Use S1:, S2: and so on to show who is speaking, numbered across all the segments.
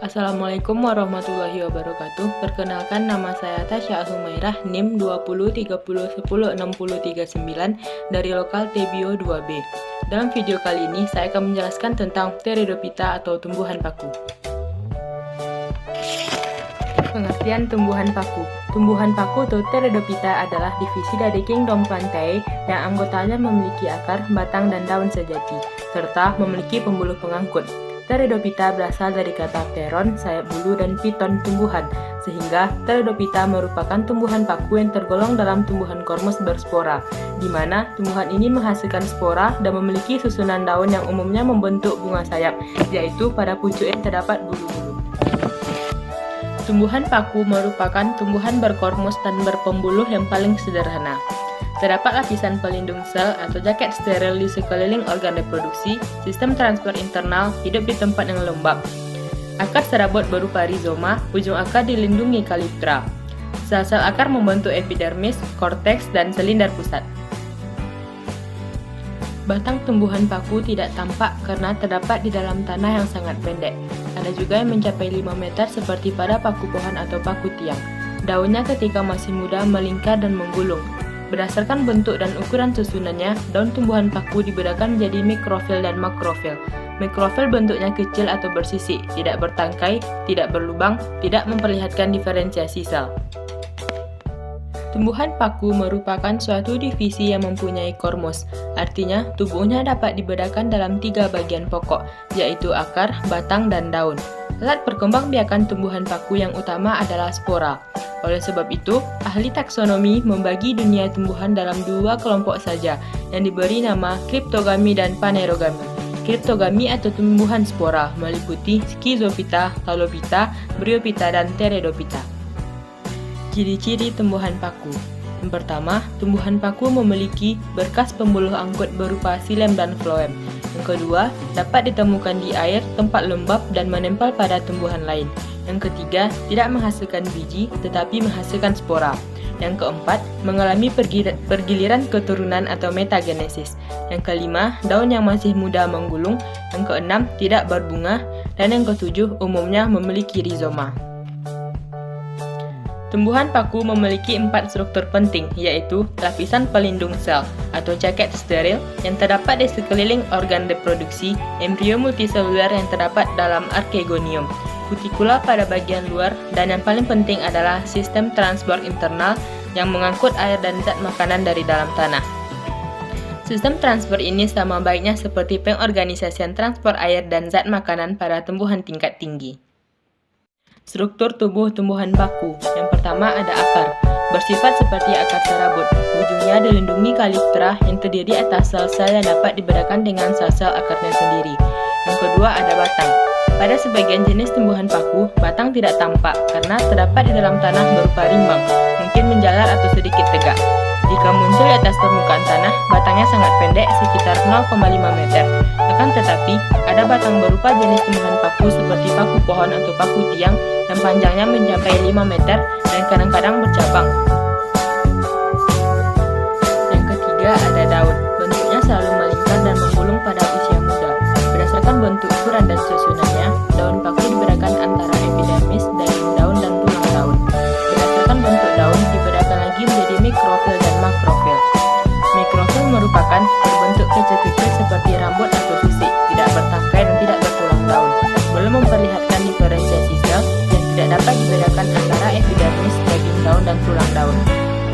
S1: Assalamualaikum warahmatullahi wabarakatuh. Perkenalkan, nama saya Tasya Al-Humairah, NIM 2030106039 dari lokal Tebio 2B. Dalam video kali ini, saya akan menjelaskan tentang Pteridophyta atau tumbuhan paku. Pengertian tumbuhan paku. Tumbuhan paku atau Pteridophyta adalah divisi dari kingdom Plantae yang anggotanya memiliki akar, batang, dan daun sejati, serta memiliki pembuluh pengangkut. Pteridophyta berasal dari kata pteron, sayap bulu, dan phyton, tumbuhan, sehingga Pteridophyta merupakan tumbuhan paku yang tergolong dalam tumbuhan kormus berspora, di mana tumbuhan ini menghasilkan spora dan memiliki susunan daun yang umumnya membentuk bunga sayap, yaitu pada pucuk yang terdapat bulu-bulu. Tumbuhan paku merupakan tumbuhan berkormus dan berpembuluh yang paling sederhana. Terdapat lapisan pelindung sel atau jaket steril di sekeliling organ reproduksi, sistem transport internal, hidup di tempat yang lembab. Akar serabut berupa rizoma, ujung akar dilindungi kaliptra. Sel-sel akar membentuk epidermis, korteks, dan silinder pusat. Batang tumbuhan paku tidak tampak karena terdapat di dalam tanah yang sangat pendek. Ada juga yang mencapai 5 meter seperti pada paku pohon atau paku tiang. Daunnya ketika masih muda melingkar dan menggulung. Berdasarkan bentuk dan ukuran susunannya, daun tumbuhan paku dibedakan menjadi mikrofil dan makrofil. Mikrofil bentuknya kecil atau bersisik, tidak bertangkai, tidak berlubang, tidak memperlihatkan diferensiasi sel. Tumbuhan paku merupakan suatu divisi yang mempunyai kormus, artinya tubuhnya dapat dibedakan dalam 3 bagian pokok, yaitu akar, batang, dan daun. Alat perkembangbiakan tumbuhan paku yang utama adalah spora. Oleh sebab itu, ahli taksonomi membagi dunia tumbuhan dalam 2 kelompok saja, yang diberi nama kriptogami dan phanerogami. Kriptogami atau tumbuhan spora meliputi Schizophyta, Talophyta, Bryophyta, dan Pteridophyta. Ciri-ciri tumbuhan paku. Yang pertama, tumbuhan paku memiliki berkas pembuluh angkut berupa xilem dan phloem. Yang kedua, dapat ditemukan di air, tempat lembab, dan menempel pada tumbuhan lain. Yang ketiga, tidak menghasilkan biji, tetapi menghasilkan spora. Yang keempat, mengalami pergiliran keturunan atau metagenesis. Yang kelima, daun yang masih muda menggulung. Yang keenam, tidak berbunga. Dan yang ketujuh, umumnya memiliki rizoma. Tumbuhan paku memiliki 4 struktur penting, yaitu lapisan pelindung sel atau jaket steril yang terdapat di sekeliling organ reproduksi, embrio multiseluler yang terdapat dalam archegonium, kutikula pada bagian luar, dan yang paling penting adalah sistem transport internal yang mengangkut air dan zat makanan dari dalam tanah. Sistem transport ini sama baiknya seperti pengorganisasian transport air dan zat makanan pada tumbuhan tingkat tinggi. Struktur tubuh tumbuhan paku. Yang pertama ada akar, bersifat seperti akar serabut. Ujungnya dilindungi kaliptra yang terdiri atas sel-sel yang dapat dibedakan dengan sel-sel akarnya sendiri. Yang kedua ada batang. Pada sebagian jenis tumbuhan paku, batang tidak tampak karena terdapat di dalam tanah berupa rimbang, mungkin menjalar atau sedikit tegak. Jika muncul di atas permukaan tanah, batangnya sangat pendek, sekitar 0,5 meter. Akan tetapi, ada batang berupa jenis tumbuhan paku seperti paku pohon atau paku tiang yang panjangnya mencapai 5 meter dan kadang-kadang bercabang. Yang ketiga ada daun. Bentuknya selalu melingkar dan menggulung pada usia muda. Berdasarkan bentuk, ukuran, dan susunannya, daun paku dibedakan antara epidermis, daging daun, dan tulang daun. Berdasarkan bentuk daun, dibedakan lagi menjadi mikrofil dan makrofil. Mikrofil merupakan berbentuk kecil-kecil seperti rambut atau susik, tidak bertangkai dan tidak bertulang daun. Belum memperlihatkan diferensiasi sel yang tidak dapat dibedakan antara epidermis, daging daun, dan tulang daun.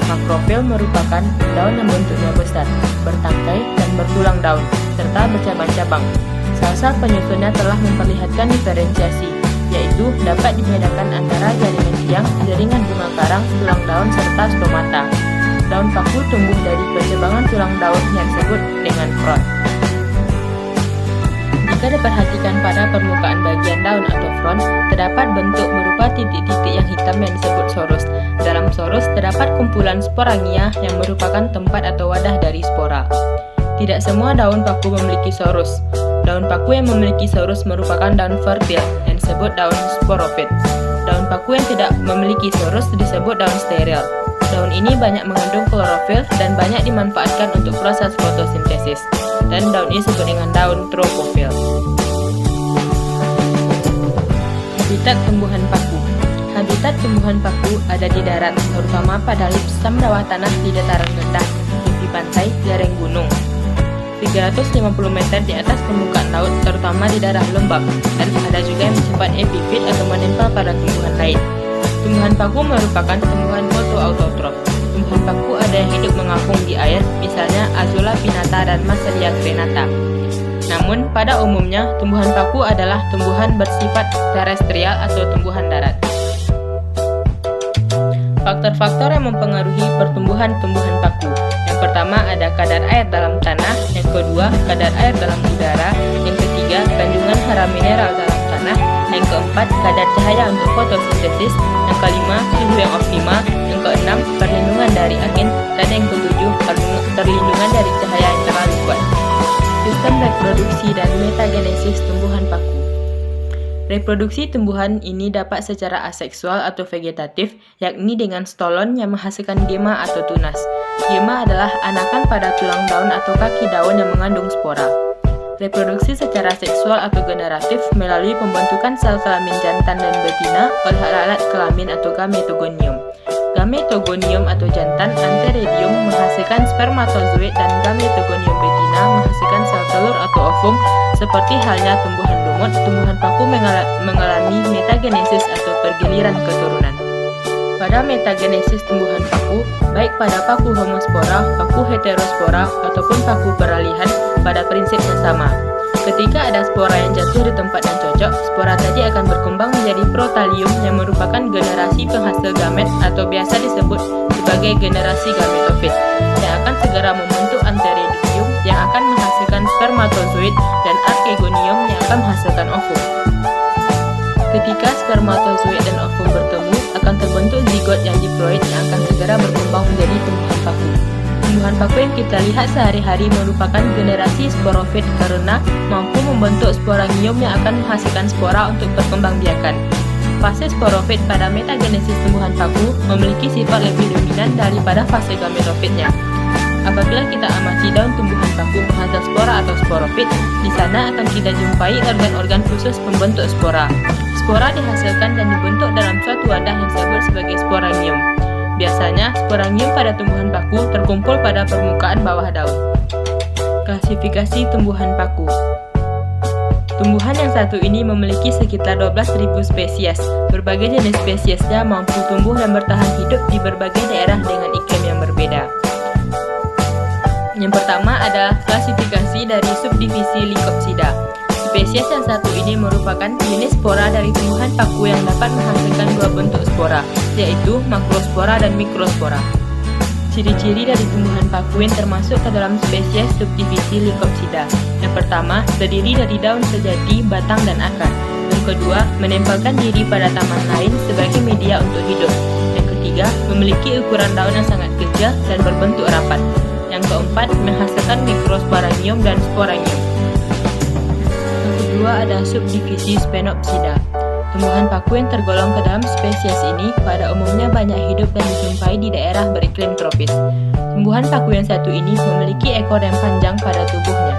S1: Makrofil merupakan daun yang bentuknya besar, bertangkai, dan bertulang daun, serta bercabang-cabang. Sel-sel penyusunnya telah memperlihatkan diferensiasi, yaitu dapat dibedakan antara jaringan tiang, jaringan bunga karang, tulang daun, serta stomata. Daun paku tumbuh dari percabangan tulang daun yang disebut dengan frond. Jika diperhatikan pada permukaan bagian daun atau frond, terdapat bentuk berupa titik-titik yang hitam yang disebut sorus. Dalam sorus terdapat kumpulan sporangia yang merupakan tempat atau wadah dari spora. Tidak semua daun paku memiliki sorus. Daun paku yang memiliki sorus merupakan daun fertil yang disebut daun sporofit. Daun paku yang tidak memiliki sorus disebut daun steril. Daun ini banyak mengandung klorofil dan banyak dimanfaatkan untuk proses fotosintesis. Dan daun ini disebut dengan daun tropofil. Habitat tumbuhan paku. Habitat tumbuhan paku ada di darat, terutama pada lipsam bawah tanah di dataran rendah, tepi pantai, lereng gunung. 350 meter di atas permukaan laut, terutama di daerah lembab, dan ada juga yang bersifat epifit atau menempel pada tumbuhan lain. Tumbuhan paku merupakan tumbuhan fotoautotrof. Tumbuhan paku ada yang hidup mengapung di air, misalnya Azula pinnata dan Masselia crenata. Namun, pada umumnya, tumbuhan paku adalah tumbuhan bersifat terestrial atau tumbuhan darat. Faktor-faktor yang mempengaruhi pertumbuhan tumbuhan paku. Yang pertama ada kadar air dalam tanah, yang kedua kadar air dalam udara, yang ketiga kandungan hara mineral dalam tanah, yang keempat kadar cahaya untuk fotosintesis, yang kelima suhu yang optimal, yang keenam perlindungan dari angin, dan yang ketujuh perlindungan dari cahaya yang terlalu kuat. Sistem reproduksi dan metagenesis tumbuhan paku. Reproduksi tumbuhan ini dapat secara aseksual atau vegetatif, yakni dengan stolon yang menghasilkan gema atau tunas. Gema adalah anakan pada tulang daun atau kaki daun yang mengandung spora. Reproduksi secara seksual atau generatif melalui pembentukan sel kelamin jantan dan betina oleh alat kelamin atau gametogonium. Gametogonium atau jantan anteredium menghasilkan spermatozoid dan gametogonium betina menghasilkan sel telur atau ovum. Seperti halnya tumbuhan lumut, tumbuhan paku mengalami metagenesis atau pergiliran keturunan. Pada metagenesis tumbuhan paku, baik pada paku homospora, paku heterospora, ataupun paku peralihan, pada prinsipnya sama. Ketika ada spora yang jatuh di tempat yang cocok, spora tadi akan berkembang menjadi protalium yang merupakan generasi penghasil gamet atau biasa disebut sebagai generasi gametofit, yang akan segera membentuk anteredium yang akan menghasilkan spermatozoid dan archegonium yang akan menghasilkan ovum. Ketika spermatozoid dan ovum bertemu, akan terbentuk zigot yang diploid yang akan segera berkembang menjadi tumbuhan paku. Tumbuhan paku yang kita lihat sehari-hari merupakan generasi sporofit karena mampu membentuk sporangium yang akan menghasilkan spora untuk perkembangbiakan. Fase sporofit pada metagenesis tumbuhan paku memiliki sifat lebih dominan daripada fase gametofitnya. Apabila kita amati daun tumbuhan paku menghasilkan spora atau sporofit, di sana akan kita jumpai organ-organ khusus pembentuk spora. Spora dihasilkan dan dibentuk dalam suatu wadah yang disebut sebagai sporangium. Biasanya, sporangium pada tumbuhan paku terkumpul pada permukaan bawah daun. Klasifikasi tumbuhan paku. Tumbuhan yang satu ini memiliki sekitar 12.000 spesies. Berbagai jenis spesiesnya mampu tumbuh dan bertahan hidup di berbagai daerah dengan iklim yang berbeda. Yang pertama adalah klasifikasi dari subdivisi Lycopsida. Spesies yang satu ini merupakan jenis spora dari tumbuhan paku yang dapat menghasilkan dua bentuk spora, yaitu makrospora dan mikrospora. Ciri-ciri dari tumbuhan paku yang termasuk ke dalam spesies subdivisi Lycopsida. Yang pertama, terdiri dari daun sejati, batang, dan akar. Yang kedua, menempelkan diri pada taman lain sebagai media untuk hidup. Yang ketiga, memiliki ukuran daun yang sangat kecil dan berbentuk rapat. Yang keempat, menghasilkan mikrosporangium dan sporangium. Yang kedua ada subdivisi Sphenopsida. Tumbuhan paku yang tergolong ke dalam spesies ini pada umumnya banyak hidup dan dijumpai di daerah beriklim tropis. Tumbuhan paku yang satu ini memiliki ekor yang panjang pada tubuhnya.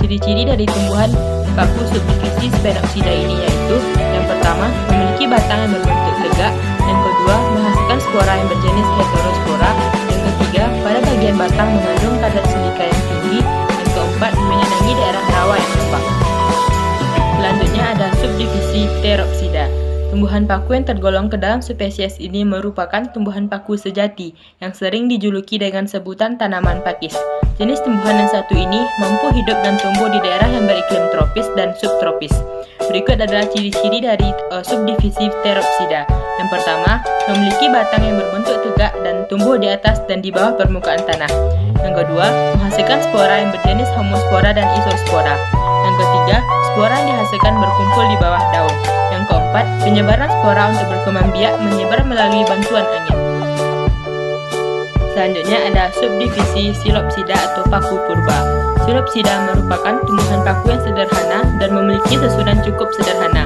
S1: Ciri-ciri dari tumbuhan paku subdivisi Sphenopsida ini yaitu: yang pertama, memiliki batang yang berbentuk tegak. Yang kedua, menghasilkan spora yang berjenis heterospora. Yang ketiga, pada bagian batang mengandung kadar silika yang tinggi. Yang keempat, menyenangi daerah rawa yang lembab. Selanjutnya ada subdivisi Pteropsida. Tumbuhan paku yang tergolong ke dalam spesies ini merupakan tumbuhan paku sejati yang sering dijuluki dengan sebutan tanaman pakis. Jenis tumbuhan yang satu ini mampu hidup dan tumbuh di daerah yang beriklim tropis dan subtropis. Berikut adalah ciri-ciri dari subdivisi Pteropsida. Yang pertama, memiliki batang yang berbentuk tegak dan tumbuh di atas dan di bawah permukaan tanah. Yang kedua, menghasilkan spora yang berjenis homospora dan isospora. Yang ketiga, spora yang dihasilkan berkumpul di bawah daun. Yang keempat, penyebaran spora untuk berkembang biak menyebar melalui bantuan angin. Selanjutnya ada subdivisi Psilopsida atau paku purba. Psilopsida merupakan tumbuhan paku yang sederhana dan memiliki susunan cukup sederhana.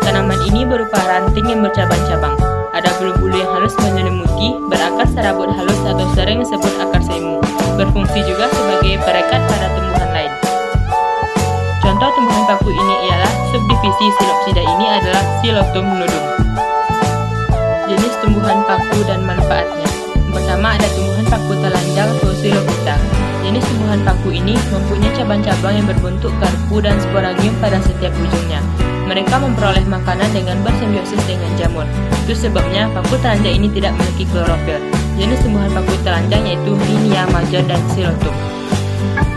S1: Tanaman ini berupa ranting yang bercabang-cabang. Ada bulu-bulu yang halus menyelimuti, berakar serabut halus atau sering disebut akar semu. Berfungsi juga sebagai perekat pada tumbuhan lain. Contoh tumbuhan paku ini ialah subdivisi si Psilopsida ini adalah Psilotum nudum. Jenis tumbuhan paku dan manfaatnya. Pertama ada tumbuhan paku telanjang atau Psilophyta. Jenis tumbuhan paku ini mempunyai cabang-cabang yang berbentuk garpu dan sporangium pada setiap ujungnya. Mereka memperoleh makanan dengan bersimbiosis dengan jamur. Itu sebabnya paku telanjang ini tidak memiliki klorofil. Jenis tumbuhan paku telanjang yaitu Linia major dan Psilotum.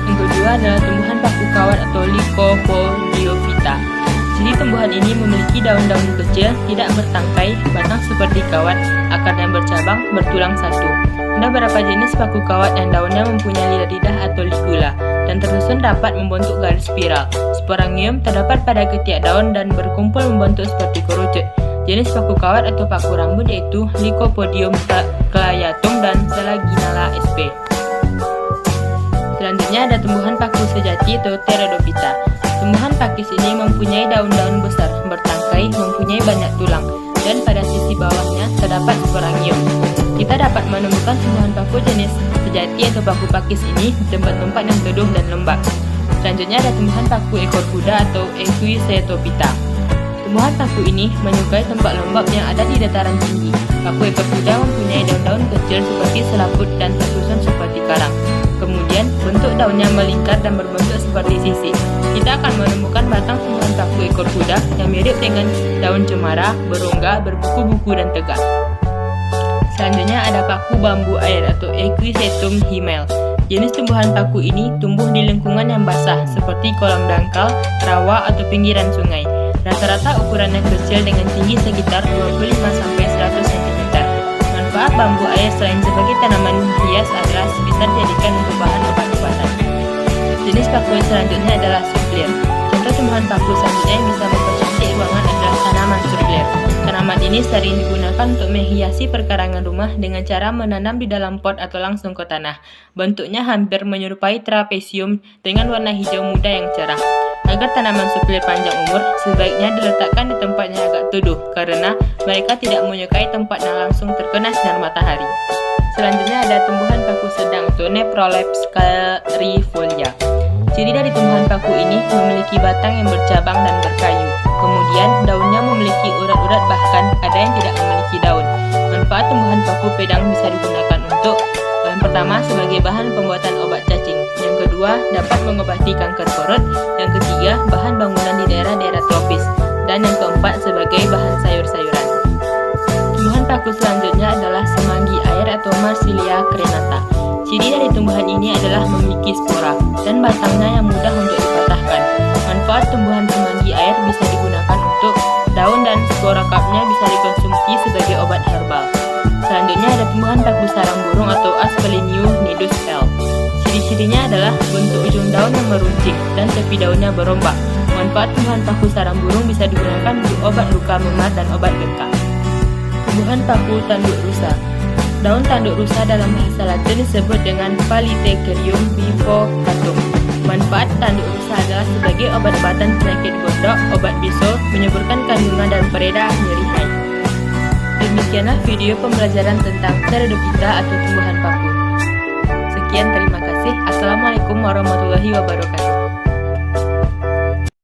S1: Yang kedua adalah tumbuhan paku kawat atau Lycopodiophyta. Jadi tumbuhan ini memiliki daun-daun kecil, tidak bertangkai, batang seperti kawat, akarnya bercabang, bertulang satu. Ada beberapa jenis paku kawat yang daunnya mempunyai lidah atau ligula dan tersusun rapat membentuk garis spiral. Sporangium terdapat pada ketiak daun dan berkumpul membentuk seperti kerucut. Jenis paku kawat atau paku rambut yaitu Lycopodium clayatum dan Selaginella sp. Selanjutnya ada tumbuhan paku sejati atau Pteridophyta. Tumbuhan pakis ini mempunyai daun-daun besar, bertangkai, mempunyai banyak tulang, dan pada sisi bawahnya terdapat sporangium. Kita dapat menemukan tumbuhan paku jenis sejati atau paku pakis ini di tempat-tempat yang teduh dan lembab. Selanjutnya ada tumbuhan paku ekor kuda atau Equisetophita. Tumbuhan paku ini menyukai tempat lembab yang ada di dataran tinggi. Paku ekor kuda mempunyai daun-daun kecil seperti selaput dan tersusun seperti karang. Kemudian, bentuk daunnya melingkar dan berbentuk seperti sisik. Kita akan menemukan batang tumbuhan paku ekor kuda yang mirip dengan daun cemara, berongga, berbuku-buku, dan tegak. Selanjutnya ada paku bambu air atau Equisetum himel. Jenis tumbuhan paku ini tumbuh di lingkungan yang basah seperti kolam dangkal, rawa, atau pinggiran sungai. Rata-rata ukurannya kecil dengan tinggi sekitar 25-100 cm. Manfaat bambu air selain sebagai tanaman hias adalah bisa dijadikan untuk bahan obat-obatan. Jenis paku yang selanjutnya adalah Suplir. Contoh tumbuhan paku selanjutnya yang bisa mempercantik ruangan adalah tanaman Suplir. Tanaman ini sering digunakan untuk menghiasi perkarangan rumah dengan cara menanam di dalam pot atau langsung ke tanah. Bentuknya hampir menyerupai trapesium dengan warna hijau muda yang cerah. Agar tanaman suplir panjang umur, sebaiknya diletakkan di tempat yang agak teduh karena mereka tidak menyukai tempat yang langsung terkena sinar matahari. Selanjutnya ada tumbuhan paku sedang atau Neprolepis carifolia. Ciri dari tumbuhan paku ini memiliki batang yang bercabang dan berkayu. Kemudian daunnya memiliki urat-urat, bahkan ada yang tidak memiliki daun. Manfaat tumbuhan paku pedang bisa digunakan untuk yang pertama sebagai bahan pembuatan obat cacing. Yang kedua dapat mengobati kanker perut. Yang ketiga bahan bangunan di daerah-daerah tropis. Dan yang keempat sebagai bahan sayur-sayuran. Tumbuhan paku selanjutnya adalah semanggi air atau Marsilia crenata. Ciri dari tumbuhan ini adalah memiliki spora dan batangnya yang mudah untuk dipatahkan. Manfaat tumbuhan semanggi air bisa digunakan untuk daun dan spora kapnya bisa dikonsumsi sebagai obat herbal. Selanjutnya ada tumbuhan paku sarang burung atau Aspelinium nidus L. Ciri-cirinya adalah bentuk ujung daun yang meruncing dan tepi daunnya berombak. Manfaat tumbuhan paku sarang burung bisa digunakan untuk obat luka memar dan obat bengkak. Tumbuhan paku tanduk rusa. Daun tanduk rusa dalam bahasa Latin disebut dengan Polythecarium bifocatum. Manfaat tanduk rusa adalah sebagai obat-obatan penyakit gondok, obat bisul, menyuburkan kandungan dan pereda nyeri haid. Demikianlah video pembelajaran tentang Pteridophyta atau tumbuhan paku. Sekian, terima kasih. Assalamualaikum warahmatullahi wabarakatuh.